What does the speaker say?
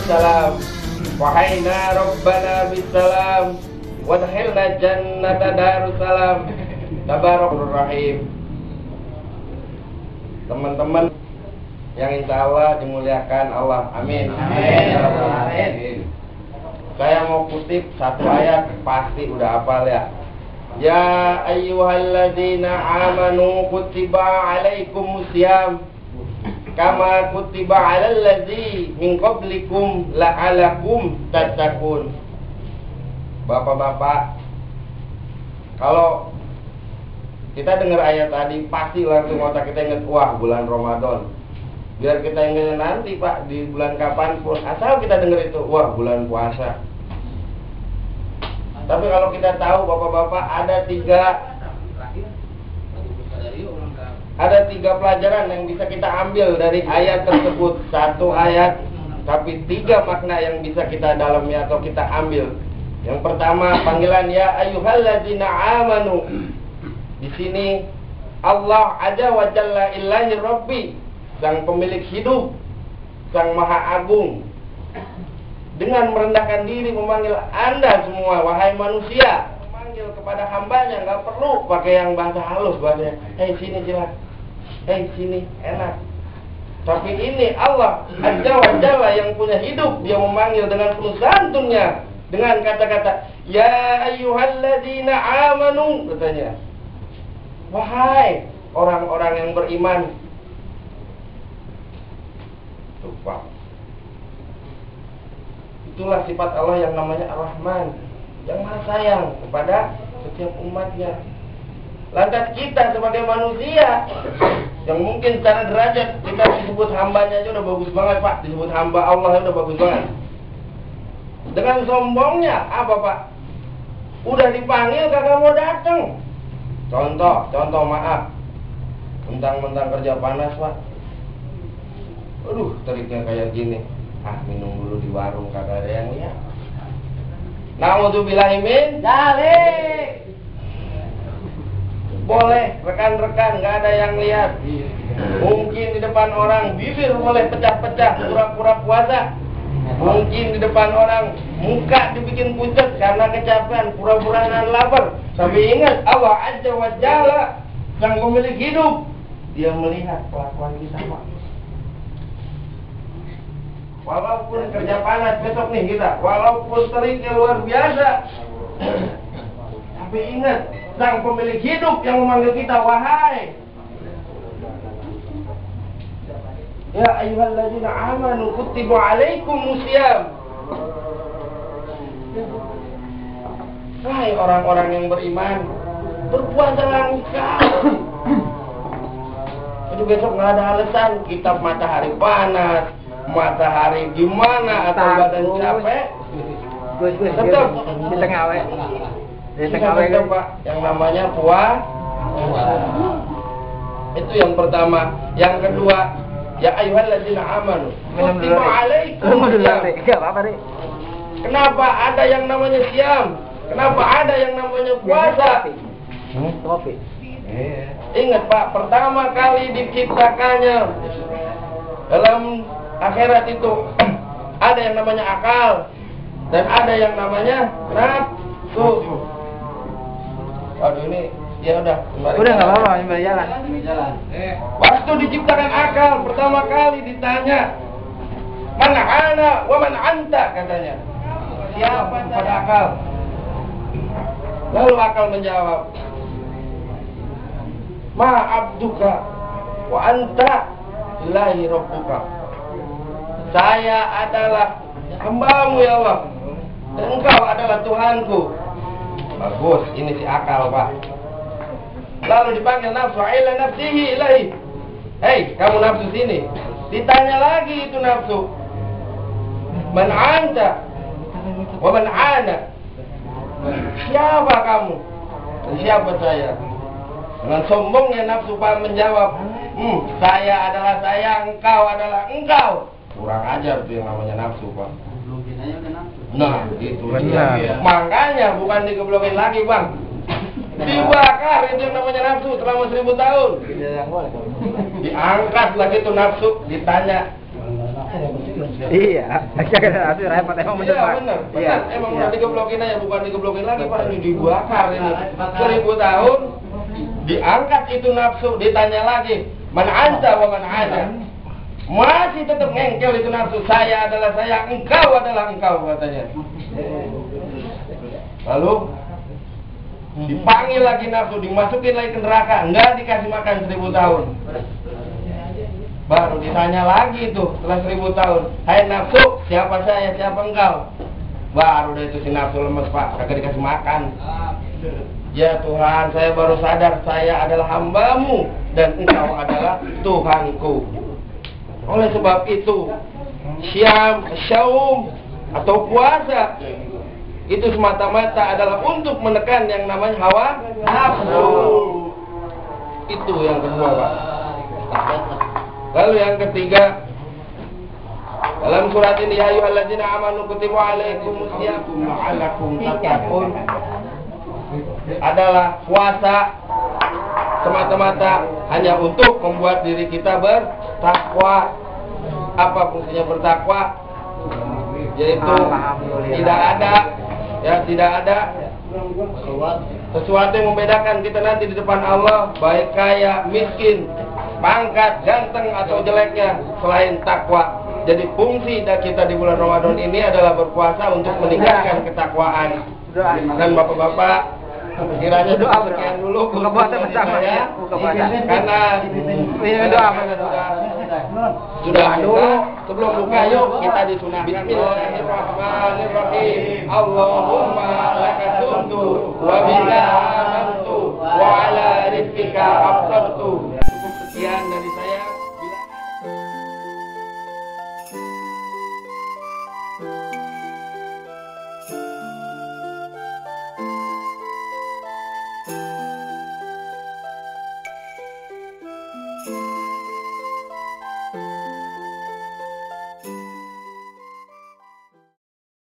bisalam, wahayna rabbana bisalam, wadkhilna jannata darussalam. Tabarakur rahim. Teman-teman yang insya Allah dimuliakan Allah, amin. Amin. Saya mau kutip satu ayat, pasti udah hafal ya. Ya ayyuhalladzina amanu kutiba alaikumusiyam kama kutiba alal ladzi min qablikum la'alakum tattaqun. Bapak-bapak, kalau kita dengar ayat tadi pasti langsung otak kita ingat, wah bulan Ramadan. Biar kita ingat nanti Pak, di bulan kapan pun, asal kita dengar itu, wah bulan puasa. Tapi kalau kita tahu bapak-bapak, ada tiga pelajaran yang bisa kita ambil dari ayat tersebut. Satu ayat, tapi tiga makna yang bisa kita dalami atau kita ambil. Yang pertama, panggilan ya ayyuhalladzina amanu. Di sini Allah Azza wa Jalla ilahi Rabbi, sang pemilik hidup, sang maha agung, dengan merendahkan diri memanggil Anda semua, wahai manusia, memanggil kepada hambanya, nggak perlu pakai yang bahasa halus, bahasanya, hei sini jelas, hei sini enak. Tapi ini Allah Azza wa Jalla yang punya hidup, dia memanggil dengan penuh santunnya, dengan kata-kata, ya ayyuhalladzina amanu, katanya, wahai orang-orang yang beriman. Tuh, itulah sifat Allah yang namanya Ar-Rahman, yang maha sayang kepada setiap umatnya. Lantas kita sebagai manusia yang mungkin secara derajat kita disebut hambanya aja udah bagus banget Pak, disebut hamba Allah udah bagus banget. Dengan sombongnya apa Pak? Udah dipanggil kagak mau datang. Contoh maaf, mentang-mentang kerja panas Pak, aduh teriknya kayak gini, minum dulu di warung kagak ada yang lihat. Na'udzubillahi min dzalik. Boleh rekan-rekan nggak ada yang lihat. Mungkin di depan orang bibir boleh pecah-pecah pura-pura puasa. Mungkin di depan orang muka dibikin pucat karena kecapean, pura-pura nahan lapar. Tapi ingat Allah Azza wa Jalla, sang pemilik hidup, dia melihat kelakuan kita Pak. Walaupun kerja panas besok nih kita, walaupun teriknya luar biasa, tapi ingat, sang pemilik hidup yang memanggil kita, wahai ya ayyuhalladzina amanu kutiba alaikumusiyam. Wahai orang-orang yang beriman, berpuasalah engkau. Jadi besok nggak ada alasan kita matahari panas, matahari gimana atau badan capek, tetap di tengah tetap Pak, yang namanya puasa. Itu yang pertama. Yang kedua, ya ayyuhalladzina amanu kutiba alaikumusiyam. Kenapa ada yang namanya siam? Kenapa ada yang namanya puasa? Ingat Pak, pertama kali diciptakannya dalam akhirat itu ada yang namanya akal dan ada yang namanya nafsu. Waduh ini ya udah nggak apa-apa, ini berjalan. Waktu diciptakan akal pertama kali ditanya, man ana wa man anta, katanya, siapa pada akal? Lalu akal menjawab, ma abduka wa anta ilahi rabbuka. Saya adalah hambamu ya Allah, dan engkau adalah Tuhanku. Bagus, ini si akal Pak. Lalu dipanggil nafsu, ila nafsihi ilahi. Hei, kamu nafsu sini. Ditanya lagi itu nafsu, man anta wa man ana. Siapa kamu dan siapa saya? Dengan sombongnya nafsu Pak menjawab, saya adalah saya, engkau adalah engkau. Kurang ajar tuh yang namanya nafsu Pak. Nah itu dia. Makanya bukan digeblokin lagi Bang, dibakar itu yang namanya nafsu selama 1000 tahun. Diangkat lagi itu nafsu, ditanya, Iya. Nafsu repot emang bener, Iya Pak. benar, Iya. emang udah digeblokin aja, bukan digeblokin lagi Pak, ini dibakar ini. 1000 tahun diangkat itu nafsu, ditanya lagi, man anta wa man ana. Masih tetap ngengkel itu nafsu, saya adalah saya, engkau adalah engkau katanya. Lalu dipanggil lagi nafsu, dimasukin lagi ke neraka, enggak dikasih makan 1000 tahun. Baru ditanya lagi itu setelah 1000 tahun, hai nafsu, siapa saya, siapa engkau? Baru deh itu si nafsu lemes Pak, kagak dikasih makan. Ya Tuhan, saya baru sadar saya adalah hambamu dan engkau adalah Tuhanku. Oleh sebab itu, syaum atau puasa itu semata-mata adalah untuk menekan yang namanya hawa nafsu. Itu yang kedua Pak. Lalu yang ketiga, dalam surat ini, ya ayyuhalladzina amanu kutiba alaikumusyamu la'allakum tattaqun, adalah puasa semata-mata hanya untuk membuat diri kita bertakwa. Apa fungsinya bertakwa? Yaitu tidak ada sesuatu yang membedakan kita nanti di depan Allah, baik kaya, miskin, pangkat, ganteng atau jeleknya, selain takwa. Jadi fungsi kita di bulan Ramadan ini adalah berpuasa untuk meningkatkan ketakwaan. Dan bapak-bapak, kiranya sekian dulu buka puasa bersama ya, buka puasa. Karena sudah buka. Sebelum buka yuk kita disunah. Bismillahirrahmanirrahim. Allahumma laka sumtu wa bika amantu wa ala rizqika aftartu. Cukup sekian dari saya.